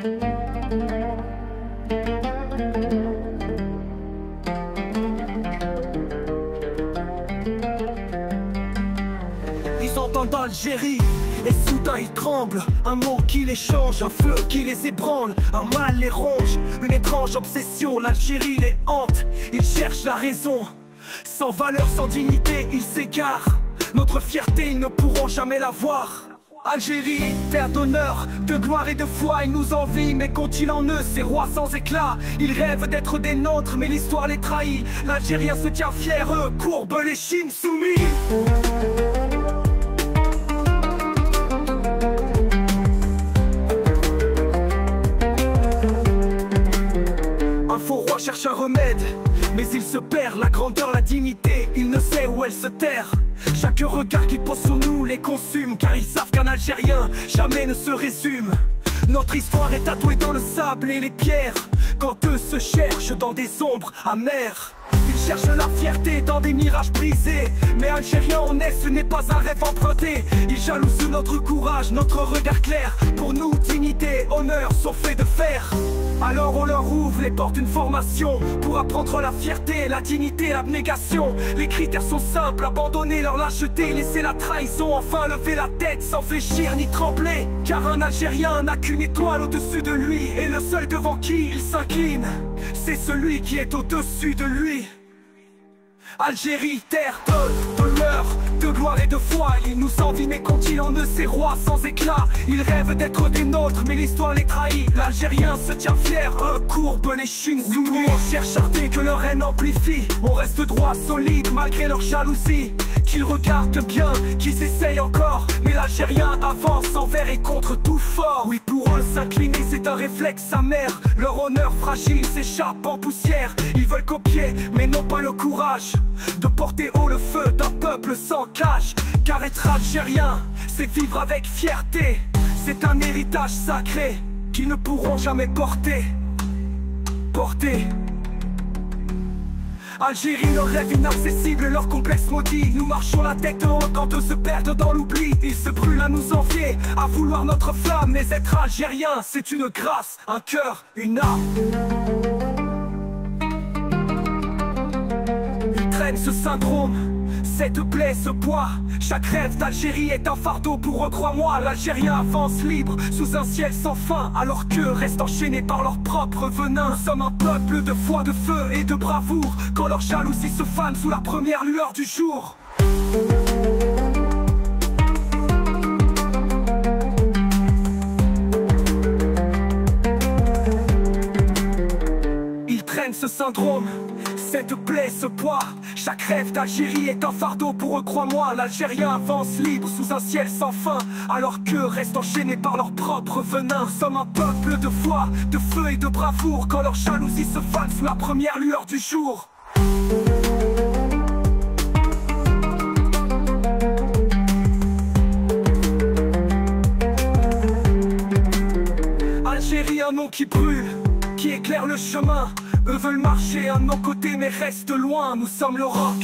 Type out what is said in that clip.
Ils entendent Algérie et soudain ils tremblent. Un mot qui les change, un feu qui les ébranle, un mal les ronge, une étrange obsession. L'Algérie les hante, ils cherchent la raison. Sans valeur, sans dignité, ils s'égarent. Notre fierté, ils ne pourront jamais l'avoir. Algérie, terre d'honneur, de gloire et de foi, ils nous envient, mais qu'ont-ils en eux, ces rois sans éclat? Ils rêvent d'être des nôtres, mais l'histoire les trahit. L'Algérien se tient fier, eux courbent les chines soumis. Un faux roi cherche un remède, mais il se perd, la grandeur, la dignité, il ne sait où elle se terre. Chaque regard qu'ils posent sur nous les consume, car ils savent qu'un Algérien jamais ne se résume. Notre histoire est tatouée dans le sable et les pierres, quand eux se cherchent dans des ombres amères. Ils cherchent la fierté dans des mirages brisés, mais Algérien on est, ce n'est pas un rêve emprunté. Ils jalousent notre courage, notre regard clair. Pour nous, dignité, honneur sont faits de fer. Alors on leur ouvre les portes d'une formation pour apprendre la fierté, la dignité, l'abnégation. Les critères sont simples, abandonner leur lâcheté, laisser la trahison, enfin lever la tête sans fléchir ni trembler. Car un Algérien n'a qu'une étoile au-dessus de lui, et le seul devant qui il s'incline, c'est celui qui est au-dessus de lui. Algérie, terre d'honneur, de gloire et de foi, ils nous envient, mais qu'ont-ils en eux, ces rois sans éclat? Ils rêvent d'être des nôtres, mais l'histoire les trahit. L'Algérien se tient fier, eux courbent les chines soumis. On cherche Arte que leur haine amplifie, on reste droit, solide, malgré leur jalousie. Qu'ils regardent bien, qu'ils essayent encore, mais l'Algérien avance envers et contre tout fort. Oui, pour eux s'incliner c'est un réflexe amer. Leur honneur fragile s'échappe en poussière. Ils veulent copier, mais n'ont pas le courage de porter haut le feu d'un peuple sans cage. Car être Algérien, c'est vivre avec fierté. C'est un héritage sacré qu'ils ne pourront jamais porter. Algérie, leur rêve inaccessible, leur complexe maudit. Nous marchons la tête haute quand eux se perdent dans l'oubli. Ils se brûlent à nous envier, à vouloir notre flamme. Mais être Algérien, c'est une grâce, un cœur, une âme. Ils traînent ce syndrome, cette plaie, ce poids. Chaque rêve d'Algérie est un fardeau pour eux, crois-moi. L'Algérien avance libre, sous un ciel sans fin, alors qu'eux restent enchaînés par leur propre venin. Nous sommes un peuple de foi, de feu et de bravoure, quand leur jalousie se fane sous la première lueur du jour. Ils traînent ce syndrome, cette plaie, ce poids. Chaque rêve d'Algérie est un fardeau pour eux, crois-moi. L'Algérien avance libre sous un ciel sans fin, alors qu'eux restent enchaînés par leur propre venin. Nous sommes un peuple de foi, de feu et de bravoure, quand leur jalousie se fane sous la première lueur du jour. Algérie, un nom qui brûle, qui éclaire le chemin. Eux veulent marcher à nos côtés mais restent loin. Nous sommes le roc,